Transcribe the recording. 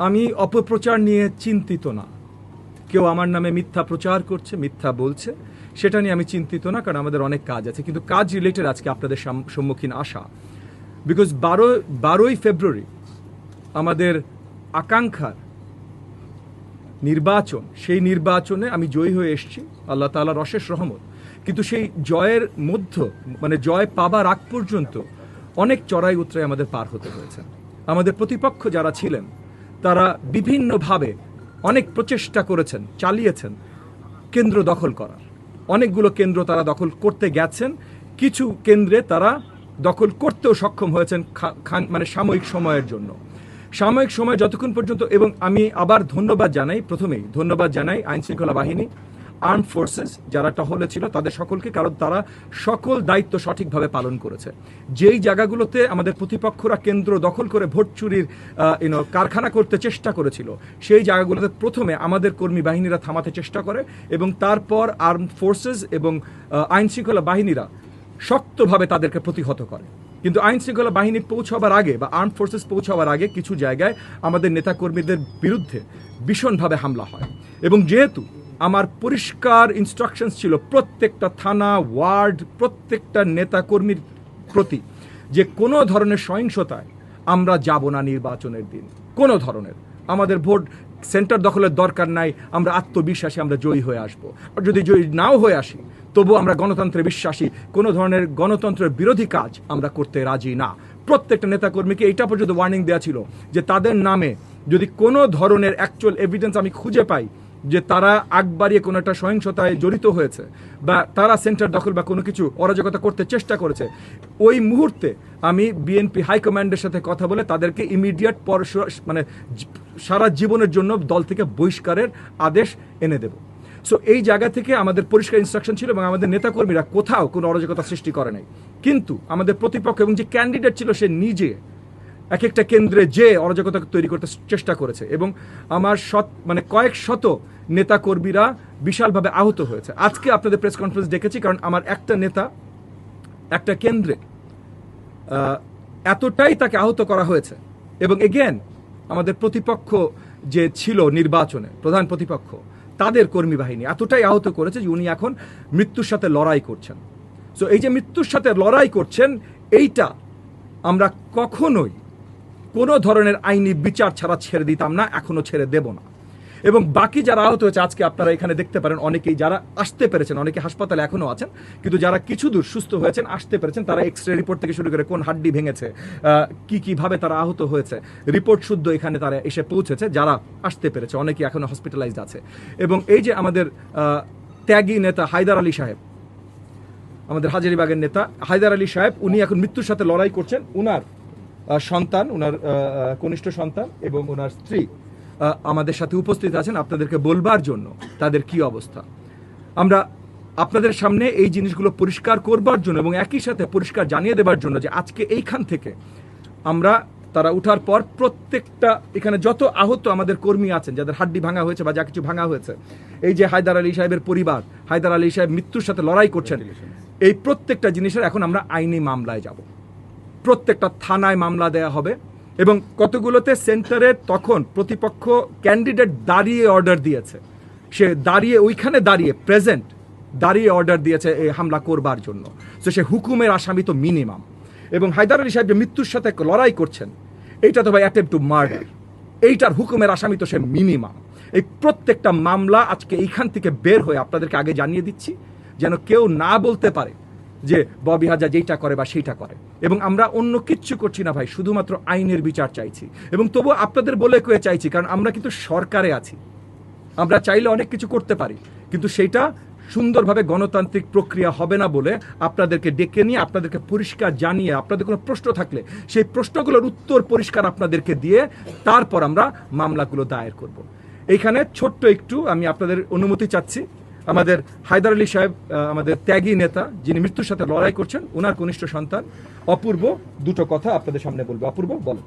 আমি অপপ্রচার নিয়ে চিন্তিত না। কেউ আমার নামে মিথ্যা প্রচার করছে, মিথ্যা বলছে, সেটা নিয়ে আমি চিন্তিত না, কারণ আমাদের অনেক কাজ আছে। কিন্তু কাজ রিলেটেড আজকে আপনাদের সম্মুখীন আসা, বিকজ 12ই ফেব্রুয়ারি আমাদের আকাঙ্ক্ষার নির্বাচন, সেই নির্বাচনে আমি জয়ী হয়ে এসেছি, আল্লাহ তাআলার অশেষ রহমত। কিন্তু সেই জয়ের জয় পাবার আগ পর্যন্ত অনেক চড়াই উতরাই আমাদের পার হতে হয়েছে। আমাদের প্রতিপক্ষ যারা ছিলেন তারা বিভিন্নভাবে অনেক প্রচেষ্টা করেছেন, চালিয়েছেন কেন্দ্র দখল করার। অনেকগুলো কেন্দ্র তারা দখল করতে গেছেন, কিছু কেন্দ্রে তারা দখল করতেও সক্ষম হয়েছেন সাময়িক সময়ের জন্য। সাময়িক সময় যতক্ষণ পর্যন্ত, এবং আমি আবার প্রথমেই ধন্যবাদ জানাই আইনশৃঙ্খলা বাহিনী, আর্ম ফোর্সেস যারা টহলে ছিল তাদের সকলকে, কারণ তারা সকল দায়িত্ব সঠিকভাবে পালন করেছে। যেই জায়গাগুলোতে আমাদের প্রতিপক্ষরা কেন্দ্র দখল করে ভোট চুরির কারখানা করতে চেষ্টা করেছিল, সেই জায়গাগুলোতে প্রথমে আমাদের কর্মী বাহিনীরা থামাতে চেষ্টা করে, এবং তারপর আর্ম ফোর্সেস এবং আইনশৃঙ্খলা বাহিনীরা শক্তভাবে তাদেরকে প্রতিহত করে। কিন্তু আইনশৃঙ্খলা বাহিনী পৌঁছাবার আগে বা আর্ম ফোর্সেস পৌঁছাবার আগে কিছু জায়গায় আমাদের নেতাকর্মীদের বিরুদ্ধে ভীষণভাবে হামলা হয়। এবং যেহেতু আমার পরিষ্কার ইনস্ট্রাকশনস ছিল প্রত্যেকটা থানা, ওয়ার্ড, প্রত্যেকটা নেতাকর্মীর প্রতি, যে কোনো ধরনের সহিংসতায় আমরা যাব না নির্বাচনের দিন। কোনো ধরনের আমাদের ভোট সেন্টার দখলের দরকার নাই, আমরা আত্মবিশ্বাসী আমরা জয়ী হয়ে আসবো। আর যদি জয়ী নাও হয়ে আসি, তবু আমরা গণতন্ত্রে বিশ্বাসী, কোনো ধরনের গণতন্ত্রের বিরোধী কাজ আমরা করতে রাজি না। প্রত্যেকটা নেতাকর্মীকে এটা পর্যন্ত ওয়ার্নিং দেওয়া ছিল যে তাদের নামে যদি কোনো ধরনের অ্যাকচুয়াল এভিডেন্স আমি খুঁজে পাই যে তারা আগ বাড়িয়ে কোনো একটা সহিংসতায় জড়িত হয়েছে বা তারা সেন্টার দখল বা কোনো কিছু অরাজকতা করতে চেষ্টা করেছে, ওই মুহূর্তে আমি বিএনপি হাইকমান্ডের সাথে কথা বলে তাদেরকে ইমিডিয়েট সারা জীবনের জন্য দল থেকে বহিষ্কারের আদেশ এনে দেব। সো এই জায়গা থেকে আমাদের পরিষ্কার ইনস্ট্রাকশন ছিল, এবং আমাদের নেতাকর্মীরা কোথাও কোনো অরাজকতা সৃষ্টি করে নাই। কিন্তু আমাদের প্রতিপক্ষ এবং যে ক্যান্ডিডেট ছিল সে নিজে এক একটা কেন্দ্রে যে অরাজকতা তৈরি করতে চেষ্টা করেছে, এবং আমার কয়েক শত নেতাকর্মীরা বিশালভাবে আহত হয়েছে। আজকে আপনাদের প্রেস কনফারেন্স দেখেছি, কারণ আমার একটা নেতা একটা কেন্দ্রে এতটাই তাকে আহত করা হয়েছে। এবং এগেন আমাদের প্রতিপক্ষ যে ছিল নির্বাচনে, প্রধান প্রতিপক্ষ, তাদের কর্মী বাহিনী এতটাই আহত করেছে যে উনি এখন মৃত্যুর সাথে লড়াই করছেন। সো এই যে মৃত্যুর সাথে লড়াই করছেন, এইটা আমরা কখনোই কোনো ধরনের আইনি বিচার ছাড়া ছেড়ে দিতাম না, এখনো ছেড়ে দেব না। এবং বাকি যারা আহত হয়েছে আজকে আপনারা এখানে দেখতে পারেন, অনেকেই যারা আসতে পেরেছেন, অনেকে হাসপাতালে এখনো আছেন, কিন্তু যারা কিছু দূর সুস্থ হয়েছেন, আসতে পেরেছেন, তারা এক্সরে রিপোর্ট থেকে শুরু করে কোন হাড্ডি ভেঙেছে, কিভাবে তারা আহত হয়েছে, রিপোর্ট শুদ্ধ এখানে তারা এসে পৌঁছেছে। যারা আসতে পেরেছে অনেকে এখনো হসপিটালাইজড আছে। এবং এই যে আমাদের ত্যাগী নেতা হায়দার আলী সাহেব, আমাদের হাজারীবাগের নেতা হায়দার আলী সাহেব, উনি এখন মৃত্যুর সাথে লড়াই করছেন। উনার সন্তান, উনার কনিষ্ঠ সন্তান এবং ওনার স্ত্রী আমাদের সাথে উপস্থিত আছেন আপনাদেরকে বলবার জন্য তাদের কি অবস্থা। আমরা আপনাদের সামনে এই জিনিসগুলো পরিষ্কার করবার জন্য এবং একই সাথে পরিষ্কার জানিয়ে দেবার জন্য যে আজকে এইখান থেকে আমরা, তারা উঠার পর প্রত্যেকটা এখানে যত আহত আমাদের কর্মী আছেন, যাদের হাড্ডি ভাঙা হয়েছে বা যা কিছু ভাঙা হয়েছে, এই যে হায়দার আলী সাহেবের পরিবার, হায়দার আলী সাহেব মৃত্যুর সাথে লড়াই করছেন, এই প্রত্যেকটা জিনিসের এখন আমরা আইনি মামলায় যাব। প্রত্যেকটা থানায় মামলা দেয়া হবে। এবং কতগুলোতে সেন্টারে তখন প্রতিপক্ষ ক্যান্ডিডেট দাঁড়িয়ে অর্ডার দিয়েছে, সে দাঁড়িয়ে ওইখানে দাঁড়িয়ে অর্ডার দিয়েছে এই হামলা করবার জন্য। তো সে হুকুমের আসামি তো মিনিমাম। এবং হায়দার আলী সাহেব যে মৃত্যুর সাথে লড়াই করছেন, এইটা তো ভাই অ্যাটেম্পট টু মার্ডার, এইটার হুকুমের আসামি তো সে মিনিমাম। এই প্রত্যেকটা মামলা আজকে এইখান থেকে বের হয়ে আপনাদেরকে আগে জানিয়ে দিচ্ছি, যেন কেউ না বলতে পারে যে ববি হাজার যেইটা করে বা সেইটা করে। এবং আমরা অন্য কিচ্ছু করছি না ভাই, শুধুমাত্র আইনের বিচার চাইছি। এবং তবু আপনাদের বলে কয়ে চাইছি, কারণ আমরা কিন্তু সরকারে আছি, আমরা চাইলে অনেক কিছু করতে পারি, কিন্তু সেইটা সুন্দরভাবে গণতান্ত্রিক প্রক্রিয়া হবে না বলে আপনাদেরকে ডেকে নিয়ে আপনাদেরকে পরিষ্কার জানিয়ে, আপনাদের কোনো প্রশ্ন থাকলে সেই প্রশ্নগুলোর উত্তর পরিষ্কার আপনাদেরকে দিয়ে তারপর আমরা মামলাগুলো দায়ের করব। এইখানে ছোট্ট একটু আমি আপনাদের অনুমতি চাচ্ছি। আমাদের হায়দার আলী সাহেব, আমাদের ত্যাগী নেতা, যিনি মৃত্যুর সাথে লড়াই করছেন, ওনার কনিষ্ঠ সন্তান অপূর্ব দুটো কথা আপনাদের সামনে বলবো। অপূর্ব, বলো।